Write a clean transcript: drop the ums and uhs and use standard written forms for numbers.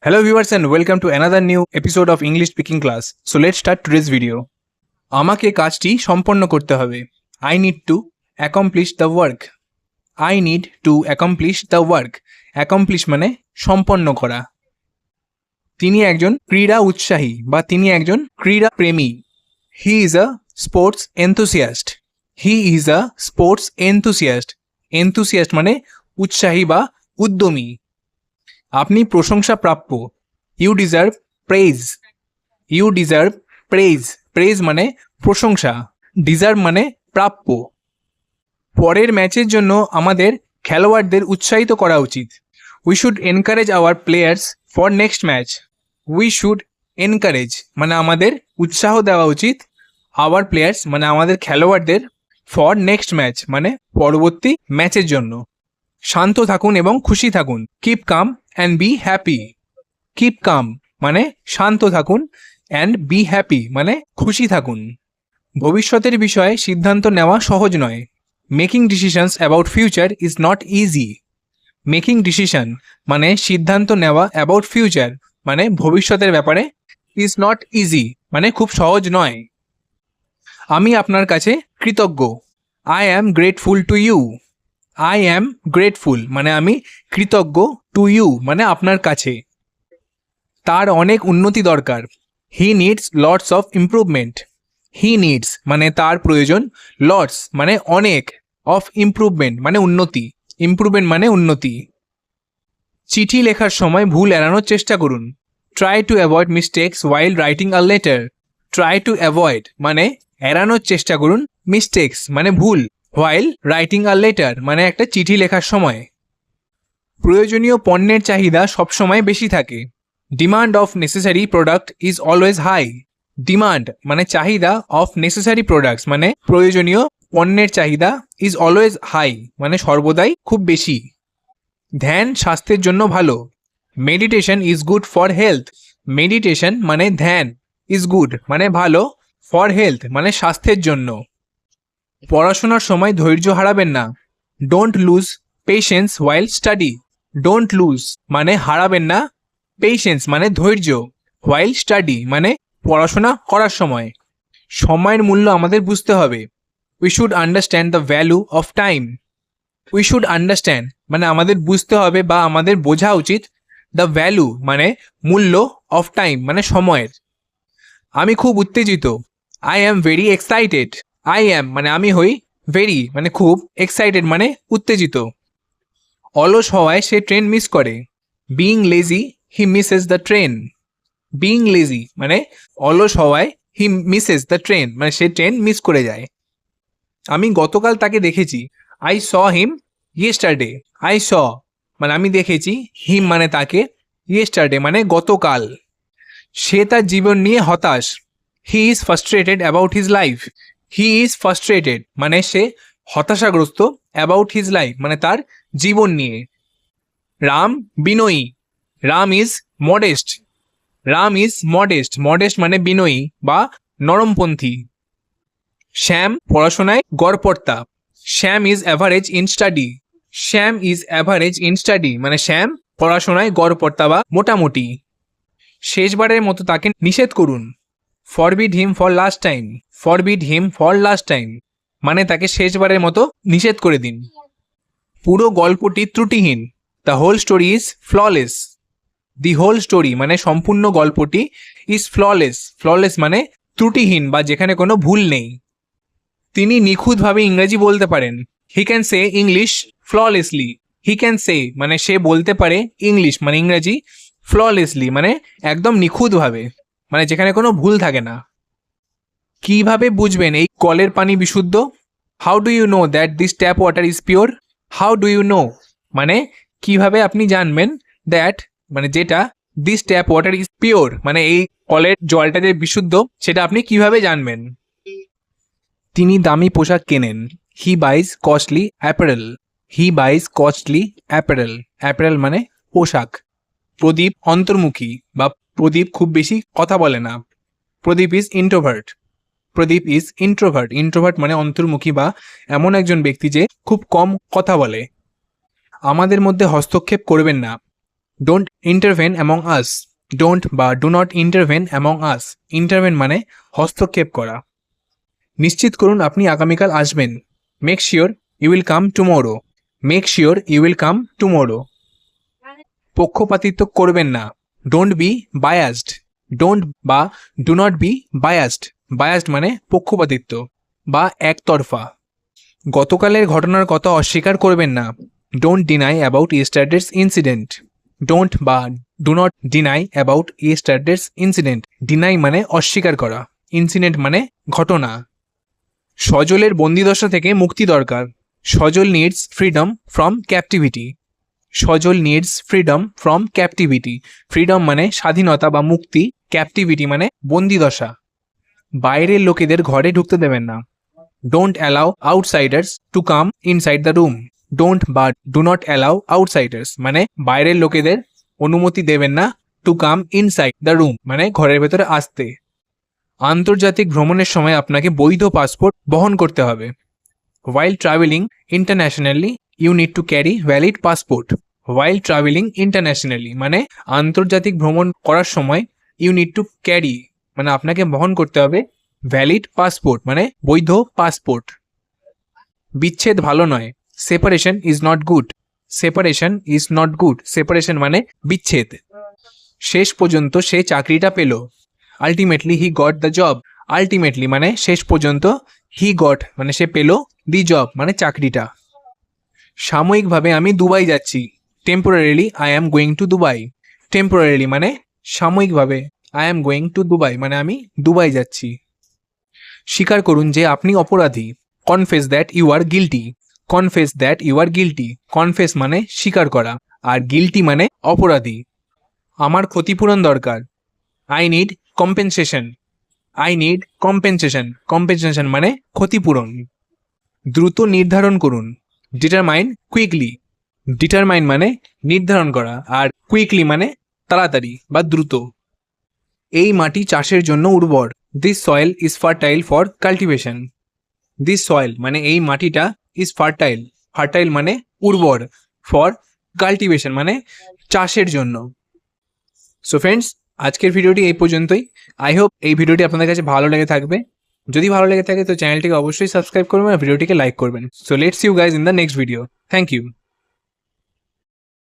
Hello viewers and welcome to another new episode of English speaking class. So let's start today's video. আমাকে কাজটি সম্পন্ন করতে হবে. I need to accomplish the work. I need to accomplish the work. Accomplish মানে সম্পন্ন করা. তিনি একজন ক্রীড়া উৎসাহী বা তিনি একজন ক্রীড়া প্রেমী. He is a sports enthusiast. He is a sports enthusiast. Enthusiast মানে উৎসাহী বা উদ্যমী. আপনি প্রশংসা প্রাপ্য. You deserve praise. You deserve praise. Praise মানে প্রশংসা. ডিজার্ভ মানে প্রাপ্য. পরের ম্যাচের জন্য আমাদের খেলোয়াড়দের উৎসাহিত করা উচিত. We should encourage our players for next match. We should encourage মানে আমাদের উৎসাহ দেওয়া উচিত. আওয়ার প্লেয়ার্স মানে আমাদের খেলোয়াড়দের. ফর নেক্সট ম্যাচ মানে পরবর্তী ম্যাচের জন্য. শান্ত থাকুন এবং খুশি থাকুন. Keep calm and be happy. Keep calm মানে শান্ত থাকুন অ্যান্ড বি হ্যাপি মানে খুশি থাকুন. ভবিষ্যতের বিষয়ে সিদ্ধান্ত নেওয়া সহজ নয়. Making decisions about future is not easy. Making decision মানে সিদ্ধান্ত নেওয়া অ্যাবাউট ফিউচার মানে ভবিষ্যতের ব্যাপারে. ইজ নট ইজি মানে খুব সহজ নয়. আমি আপনার কাছে কৃতজ্ঞ. I am grateful to you. I am grateful মানে আমি কৃতজ্ঞ. টু ইউ মানে আপনার কাছে. তার অনেক উন্নতি দরকার. হি needs lots of improvement. He needs মানে তার প্রয়োজন. লটস মানে অনেক. অফ ইমপ্রুভমেন্ট মানে উন্নতি. ইমপ্রুভমেন্ট মানে উন্নতি. চিঠি লেখার সময় ভুল এড়ানোর চেষ্টা করুন. Try to avoid mistakes while writing a letter. Try to avoid মানে এড়ানোর চেষ্টা করুন. মিস্টেকস মানে ভুল. হোয়াইল রাইটিং আ লেটার মানে একটা চিঠি লেখার সময়. প্রয়োজনীয় পণ্যের চাহিদা সবসময় বেশি থাকে. Demand of necessary product is always high. Demand মানে চাহিদা. অফ নেসেসারি প্রোডাক্টস মানে প্রয়োজনীয় পণ্যের চাহিদা. ইজ অলওয়েজ হাই মানে সর্বদাই খুব বেশি. ধ্যান স্বাস্থ্যের জন্য ভালো. Meditation is good for health. Meditation মানে ধ্যান. ইজ গুড মানে ভালো. ফর হেলথ মানে স্বাস্থ্যের জন্য. পড়াশোনার সময় ধৈর্য হারাবেন না. Don't lose patience while study. Don't lose মানে হারাবেন না. পেশেন্স মানে ধৈর্য. ওয়াইল স্টাডি মানে পড়াশোনা করার সময়. সময়ের মূল্য আমাদের বুঝতে হবে. We should understand the value of time. We should understand মানে আমাদের বুঝতে হবে বা আমাদের বোঝা উচিত. দ্য ভ্যালু মানে মূল্য. অফ টাইম মানে সময়ের. আমি খুব উত্তেজিত. I am very excited. I am মানে আমি হই. ভেরি মানে খুব. এক্সাইটেড মানে উত্তেজিত. অলস হওয়ায় সে ট্রেন মিস করে. Being lazy he Mrs the train. Being lazy মানে অলস হওয়ায় হি মিসেস দ্য ট্রেন মানে সে ট্রেন মিস করে যায়. আমি গতকাল তাকে দেখেছি. I saw him yesterday. I saw মানে আমি দেখেছি. হিম মানে তাকে. ইয়েস্টারডে মানে গতকাল. সে তার জীবন নিয়ে হতাশ. He is frustrated about his life. He is frustrated মানে সে হতাশাগ্রস্ত. অ্যাবাউট হিজ লাইফ মানে তার জীবন নিয়ে. রাম বিনয়ী. Ram is modest. Ram is modest. Modest মানে বিনয়ী বা নরমপন্থী. শ্যাম পড়াশোনায় গড়পড়তা. Shyam is average in study. Shyam is average in study মানে শ্যাম পড়াশোনায় গড়পড়তা বা মোটামুটি. শেষবারের মতো তাকে নিষেধ করুন. Forbid him for last time. Forbid him for last time মানে তাকে শেষবারের মতো নিষেধ করে দিন. পুরো গল্পটি ত্রুটিহীন. The whole story is flawless. The whole story মানে সম্পূর্ণ গল্পটি. Is flawless. ফ্ললেস মানে ত্রুটিহীন বা যেখানে কোনো ভুল নেই. তিনি নিখুঁতভাবে ইংরেজি বলতে পারেন. He can say English flawlessly. He can say মানে সে বলতে পারে. ইংলিশ মানে ইংরেজি. ফ্ললেসলি মানে একদম নিখুঁতভাবে মানে যেখানে কোনো ভুল থাকে না. কিভাবে বুঝবেন এই কলের পানি বিশুদ্ধ? How do you know that this tap water is pure. How do you know মানে কিভাবে আপনি জানবেন. দ্যাট মানে যেটা. This tap water is pure মানে এই কলের জলটা যে বিশুদ্ধ সেটা আপনি কিভাবে জানবেন. তিনি দামি পোশাক কেনেন. হি বাইজ কস্টলি অ্যাপারেল. হি বাইজ কস্টলি অ্যাপারেল. অ্যাপারেল মানে পোশাক. প্রদীপ অন্তর্মুখী বা প্রদীপ খুব বেশি কথা বলে না. Pradip is introvert. Pradip is introvert. Introvert মানে অন্তর্মুখী বা এমন একজন ব্যক্তি যে খুব কম কথা বলে. আমাদের মধ্যে হস্তক্ষেপ করবেন না. Don't intervene among us, don't বা do not intervene among us, intervene মানে হস্তক্ষেপ করা। নিশ্চিত করুন আপনি আগামীকাল আসবেন, make sure you will come tomorrow, make sure you will come tomorrow. পক্ষপাতিত্ব করবেন না, ডোন্ট বি বায়াসড, ডোন্ট বা do not be biased, biased মানে পক্ষপাতিত্ব বা একতরফা। গতকালের ঘটনার কথা অস্বীকার করবেন না, don't deny about yesterday's incident, don't বা do not deny about yesterday's incident, deny মানে অস্বীকার করা, ইনসিডেন্ট মানে ঘটনা। সজলের বন্দিদশা থেকে মুক্তি দরকার, Sajal needs freedom from captivity, Sajal needs freedom from captivity, freedom মানে স্বাধীনতা বা মুক্তি, ক্যাপটিভিটি মানে বন্দিদশা। বাইরের লোকেদের ঘরে ঢুকতে দেবেন না, don't allow outsiders to come inside the room, don't বা ডু নট অ্যালাউ আউটসাইডার্স মানে বাইরের লোকেদের অনুমতি দেবেন না, to come inside the room মানে ঘরের ভেতরে আসতে। আন্তর্জাতিক ভ্রমণের সময় আপনাকে বৈধ পাসপোর্ট বহন করতে হবে, while traveling internationally you need to carry valid passport, while traveling internationally মানে আন্তর্জাতিক ভ্রমণ করার সময় you need to carry মানে আপনাকে বহন করতে হবে ভ্যালিড পাসপোর্ট মানে বৈধ পাসপোর্ট। বিচ্ছেদ ভালো নয়, separation is not good, separation is not good, separation মানে বিচ্ছেদ। শেষ পর্যন্ত সে চাকরিটা পেল, ultimately he got the job, ultimately মানে শেষ পর্যন্ত, হি গট মানে সে পেল, দি জব মানে চাকরিটা। সাময়িকভাবে আমি দুবাই যাচ্ছি, temporarily I am going to Dubai, temporarily মানে সাময়িকভাবে, I am going to Dubai মানে আমি দুবাই যাচ্ছি। স্বীকার করুন যে আপনি অপরাধী, confess that you are guilty, confess that you are guilty, confess মানে স্বীকার করা আর গিলটি মানে অপরাধী। আমার ক্ষতিপূরণ দরকার, I need compensation, I need compensation, compensation মানে ক্ষতিপূরণ। দ্রুত নির্ধারণ করুন, ডিটারমাইন কুইকলি, ডিটারমাইন মানে নির্ধারণ করা আর কুইকলি মানে তাড়াতাড়ি বা দ্রুত। এই মাটি চাষের জন্য উর্বর, this soil is fertile for cultivation, this soil মানে এই মাটিটা, ইজ ফার্টাইল, ফার্টাইল মানে উর্বর, ফর কাল্টিভেশন মানে চাষের জন্য। সো ফ্রেন্ডস, আজকের ভিডিওটি এই পর্যন্তই। আই হোপ এই ভিডিওটি আপনাদের কাছে ভালো লেগে থাকবে। যদি ভালো লেগে থাকে তো চ্যানেলটিকে অবশ্যই সাবস্ক্রাইব করবেন আর ভিডিওটিকে লাইক করবেন। So let's you guys in the next video. Thank you.